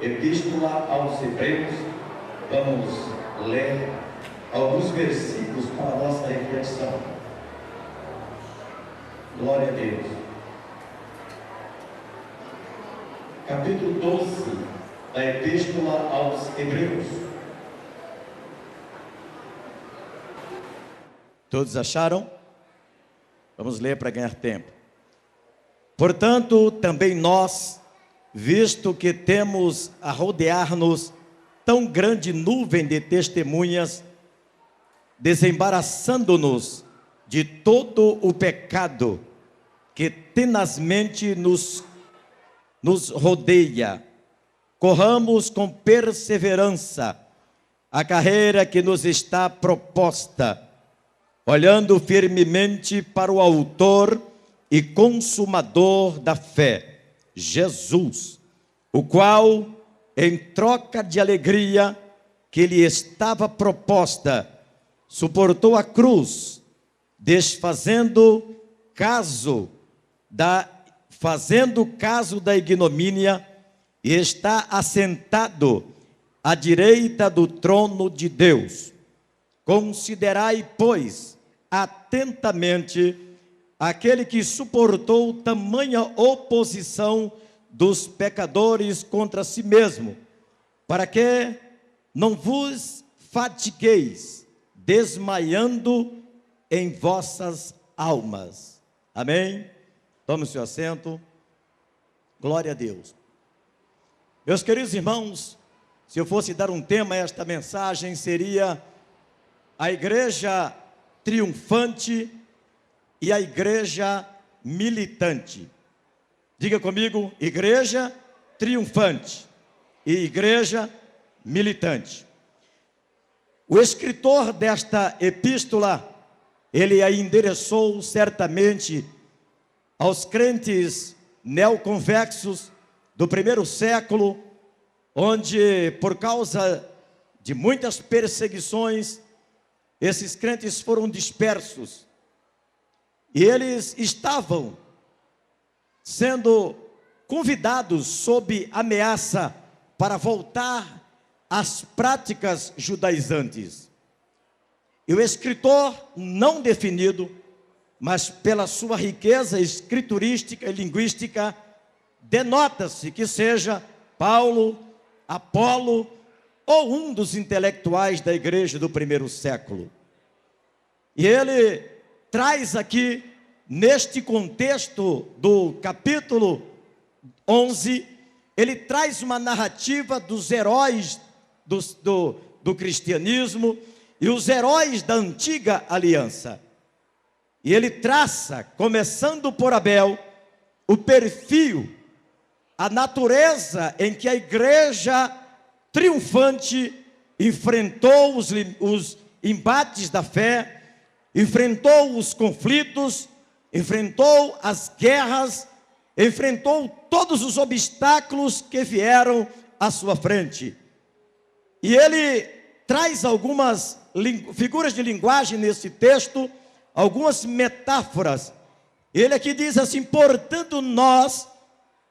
Epístola aos Hebreus, vamos ler alguns versículos para a nossa reflexão. Glória a Deus. Capítulo 12 da Epístola aos Hebreus. Todos acharam? Vamos ler para ganhar tempo. Portanto, também nós, visto que temos a rodear-nos tão grande nuvem de testemunhas, desembaraçando-nos de todo o pecado que tenazmente nos rodeia, corramos com perseverança a carreira que nos está proposta, olhando firmemente para o autor e consumador da fé, Jesus, o qual, em troca de alegria que lhe estava proposta, suportou a cruz, fazendo caso da ignomínia, e está assentado à direita do trono de Deus. Considerai, pois, atentamente aquele que suportou tamanha oposição dos pecadores contra si mesmo, para que não vos fatigueis, desmaiando em vossas almas. Amém? Tome o seu assento. Glória a Deus. Meus queridos irmãos, se eu fosse dar um tema a esta mensagem, seria a igreja triunfante e a igreja militante. Diga comigo, igreja triunfante e igreja militante. O escritor desta epístola, ele a endereçou certamente aos crentes neoconvexos do primeiro século, onde, por causa de muitas perseguições, esses crentes foram dispersos. E eles estavam sendo convidados sob ameaça para voltar às práticas judaizantes. E o escritor, não definido, mas pela sua riqueza escriturística e linguística, denota-se que seja Paulo, Apolo ou um dos intelectuais da igreja do primeiro século. E ele traz aqui, neste contexto do capítulo 11, ele traz uma narrativa dos heróis do cristianismo e os heróis da antiga aliança. E ele traça, começando por Abel, o perfil, a natureza em que a igreja triunfante enfrentou os embates da fé, enfrentou os conflitos, enfrentou as guerras, enfrentou todos os obstáculos que vieram à sua frente. E ele traz algumas figuras de linguagem nesse texto, algumas metáforas. Ele aqui diz assim: portanto nós,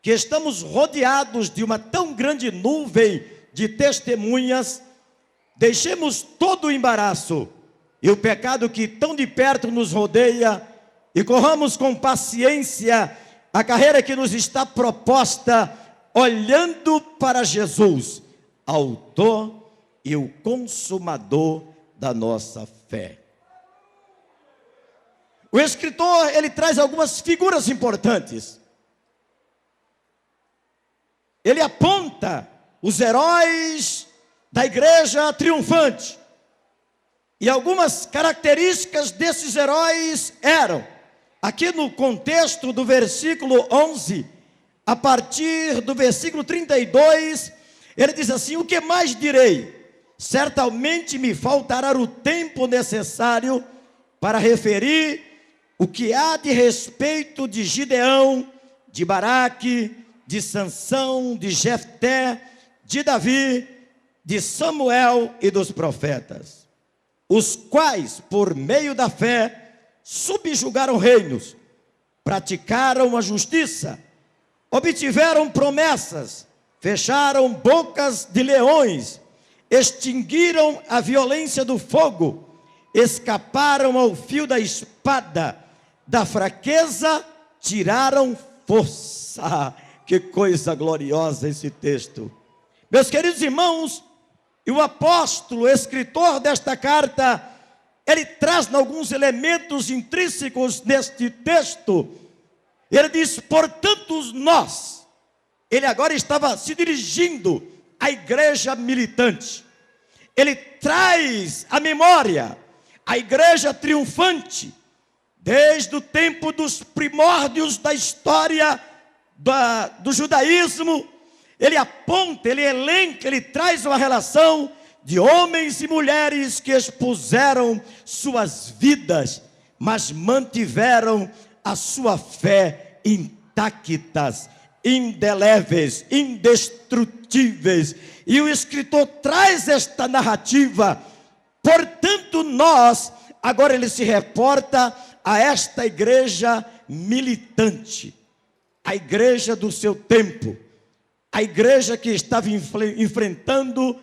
que estamos rodeados de uma tão grande nuvem de testemunhas, deixemos todo o embaraço e o pecado que tão de perto nos rodeia, e corramos com paciência a carreira que nos está proposta, olhando para Jesus, autor e o consumador da nossa fé. O escritor, ele traz algumas figuras importantes. Ele aponta os heróis da igreja triunfante. E algumas características desses heróis eram, aqui no contexto do versículo 11, a partir do versículo 32, ele diz assim: o que mais direi? Certamente me faltará o tempo necessário para referir o que há de respeito de Gideão, de Baraque, de Sansão, de Jefté, de Davi, de Samuel e dos profetas, os quais, por meio da fé, subjugaram reinos, praticaram a justiça, obtiveram promessas, fecharam bocas de leões, extinguiram a violência do fogo, escaparam ao fio da espada, da fraqueza tiraram força. Que coisa gloriosa esse texto. Meus queridos irmãos, e o apóstolo, escritor desta carta, ele traz alguns elementos intrínsecos neste texto. Ele diz: portanto nós, ele agora estava se dirigindo à igreja militante. Ele traz à memória a igreja triunfante, desde o tempo dos primórdios da história do judaísmo. Ele aponta, ele elenca, ele traz uma relação de homens e mulheres que expuseram suas vidas, mas mantiveram a sua fé intactas, indeléveis, indestrutíveis. E o escritor traz esta narrativa. Portanto nós, agora ele se reporta a esta igreja militante, a igreja do seu tempo, a igreja que estava enfrentando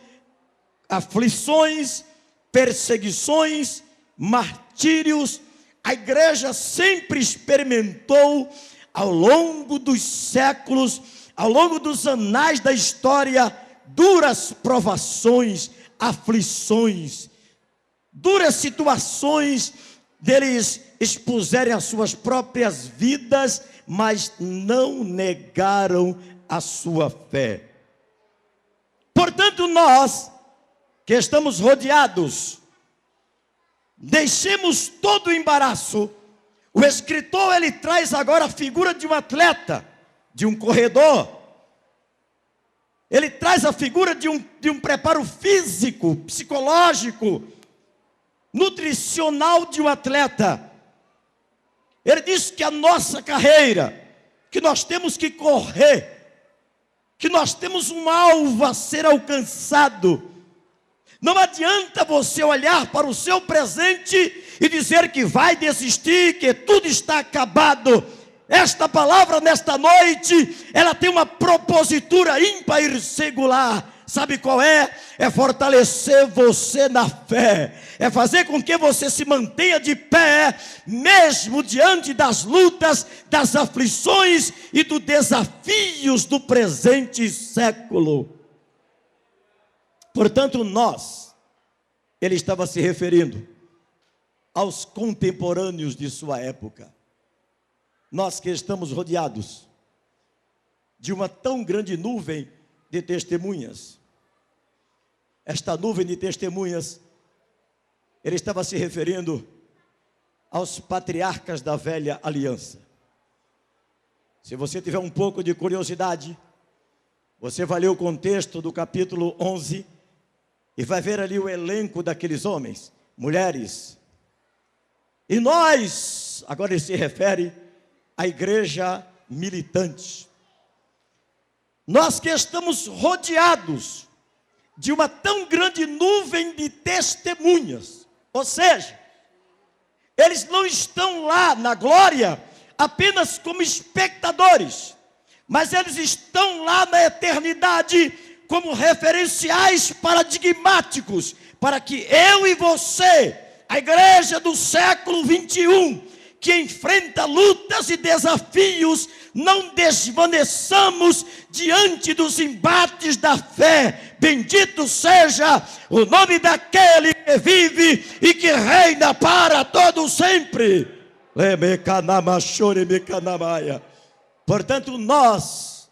aflições, perseguições, martírios. A igreja sempre experimentou, ao longo dos séculos, ao longo dos anais da história, duras provações, aflições, duras situações deles expuserem as suas próprias vidas, mas não negaram a sua fé. Portanto, nós que estamos rodeados, deixemos todo o embaraço. O escritor, ele traz agora a figura de um atleta, de um corredor. Ele traz a figura de um preparo físico, psicológico, nutricional de um atleta. Ele diz que a nossa carreira, que nós temos que correr, que nós temos um alvo a ser alcançado. Não adianta você olhar para o seu presente e dizer que vai desistir, que tudo está acabado. Esta palavra nesta noite, ela tem uma propositura ímpar e singular. Sabe qual é? É fortalecer você na fé, é fazer com que você se mantenha de pé, mesmo diante das lutas, das aflições e dos desafios do presente século. Portanto, nós, ele estava se referindo aos contemporâneos de sua época. Nós que estamos rodeados de uma tão grande nuvem de testemunhas. Esta nuvem de testemunhas, ele estava se referindo aos patriarcas da velha aliança. Se você tiver um pouco de curiosidade, você vai ler o contexto do capítulo 11 e vai ver ali o elenco daqueles homens, mulheres. E nós, agora ele se refere à igreja militante. Nós que estamos rodeados de uma tão grande nuvem de testemunhas, ou seja, eles não estão lá na glória apenas como espectadores, mas eles estão lá na eternidade como referenciais paradigmáticos, para que eu e você, a igreja do século 21, que enfrenta lutas e desafios, não desvaneçamos diante dos embates da fé. Bendito seja o nome daquele que vive e que reina para todo sempre. Portanto, nós,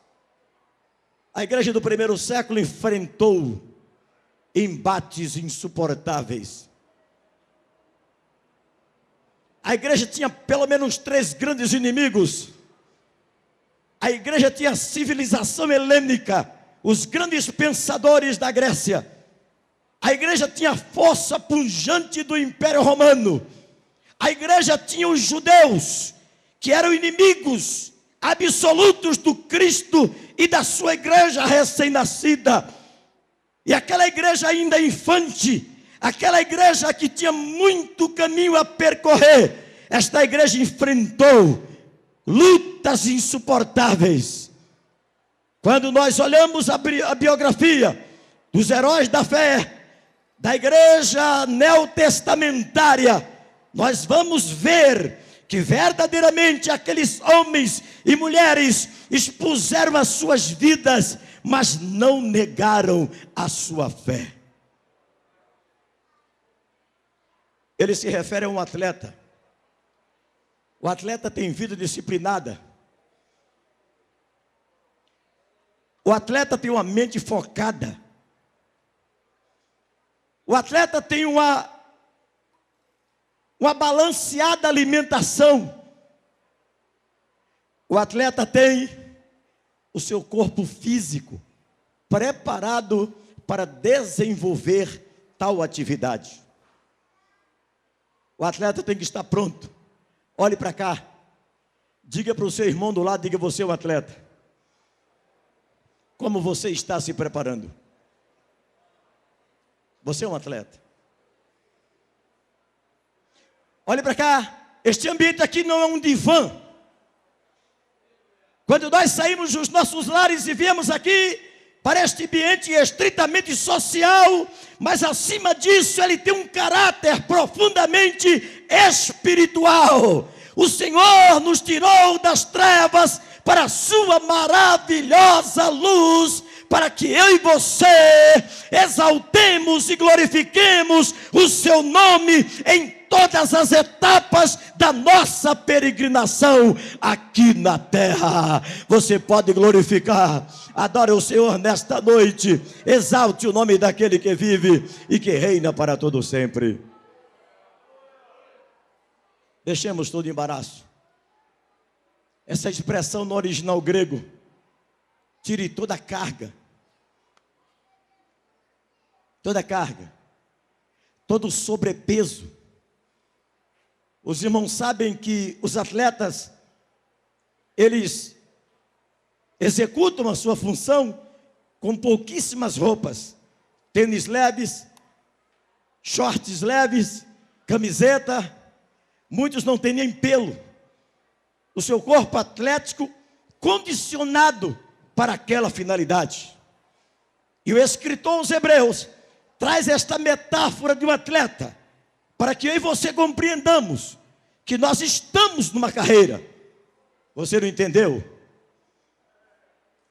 a igreja do primeiro século, enfrentou embates insuportáveis. A igreja tinha pelo menos 3 grandes inimigos. A igreja tinha a civilização helênica, os grandes pensadores da Grécia. A igreja tinha a força pujante do Império Romano. A igreja tinha os judeus, que eram inimigos absolutos do Cristo e da sua igreja recém-nascida. E aquela igreja ainda infante, aquela igreja que tinha muito caminho a percorrer, esta igreja enfrentou lutas insuportáveis. Quando nós olhamos a biografia dos heróis da fé, da igreja neotestamentária, nós vamos ver que verdadeiramente aqueles homens e mulheres expuseram as suas vidas, mas não negaram a sua fé. Ele se refere a um atleta. O atleta tem vida disciplinada. O atleta tem uma mente focada. O atleta tem uma balanceada alimentação. O atleta tem o seu corpo físico preparado para desenvolver tal atividade. O atleta tem que estar pronto. Olhe para cá. Diga para o seu irmão do lado, diga: você é um atleta. Como você está se preparando? Você é um atleta. Olhe para cá. Este ambiente aqui não é um divã. Quando nós saímos dos nossos lares e viemos aqui para este ambiente estritamente social, mas acima disso ele tem um caráter profundamente espiritual. O Senhor nos tirou das trevas para a sua maravilhosa luz, para que eu e você exaltemos e glorifiquemos o seu nome em todas as etapas da nossa peregrinação aqui na terra. Você pode glorificar, adore o Senhor nesta noite, exalte o nome daquele que vive e que reina para todo sempre. Deixemos todo embaraço. Essa expressão no original grego, tire toda a carga, todo o sobrepeso. Os irmãos sabem que os atletas, eles executam a sua função com pouquíssimas roupas, tênis leves, shorts leves, camiseta, muitos não têm nem pelo. O seu corpo atlético condicionado para aquela finalidade. E o escritor aos Hebreus traz esta metáfora de um atleta, para que eu e você compreendamos que nós estamos numa carreira. Você não entendeu?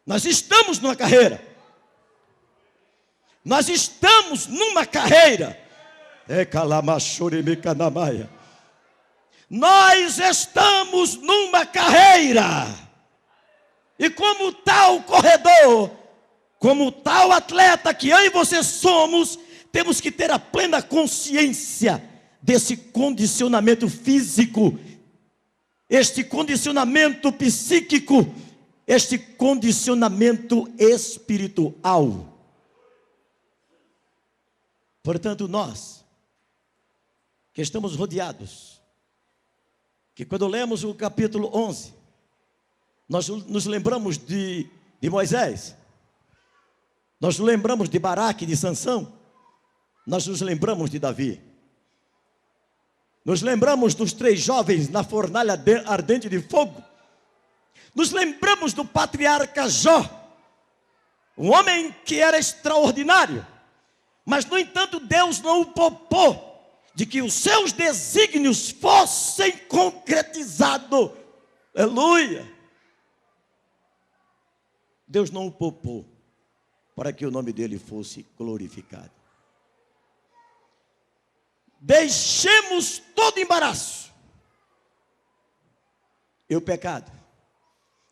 Nós estamos numa carreira. Nós estamos numa carreira. Nós estamos numa carreira. E como tal corredor, como tal atleta que eu e você somos, temos que ter a plena consciência desse condicionamento físico, este condicionamento psíquico, este condicionamento espiritual. Portanto, nós que estamos rodeados, que quando lemos o capítulo 11, nós nos lembramos de Moisés, nós nos lembramos de Baraque, de Sansão, nós nos lembramos de Davi, nos lembramos dos 3 jovens na fornalha ardente de fogo, nos lembramos do patriarca Jó, um homem que era extraordinário, mas no entanto Deus não o poupou de que os seus desígnios fossem concretizados. Aleluia! Deus não o poupou para que o nome dele fosse glorificado. Deixemos todo embaraço. E o pecado?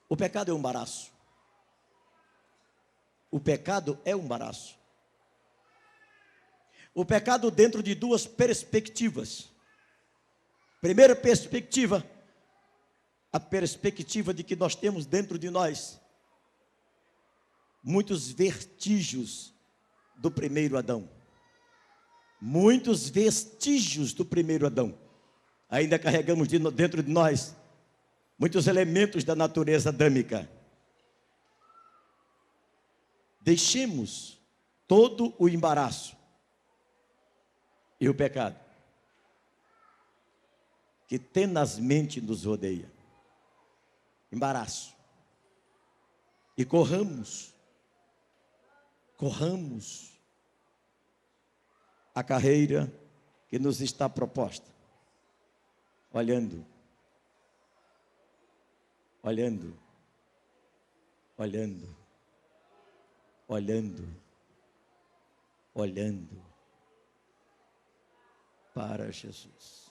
O pecado é um embaraço. O pecado é um embaraço. O pecado dentro de 2 perspectivas. Primeira perspectiva, a perspectiva de que nós temos dentro de nós muitos vestígios do primeiro Adão. Muitos vestígios do primeiro Adão. Ainda carregamos dentro de nós muitos elementos da natureza adâmica. Deixemos todo o embaraço e o pecado que tenazmente nos rodeia. Embaraço. e corramos a carreira que nos está proposta, olhando para Jesus.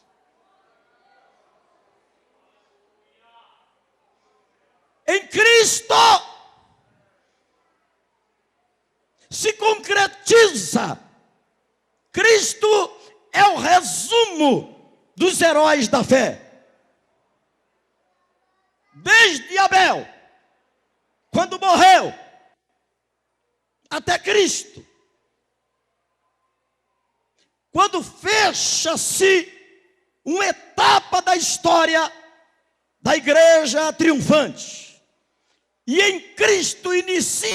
Em Cristo se concretiza. Cristo é o resumo dos heróis da fé. Desde Abel, quando morreu, até Cristo. Quando fecha-se uma etapa da história da igreja triunfante, e em Cristo inicia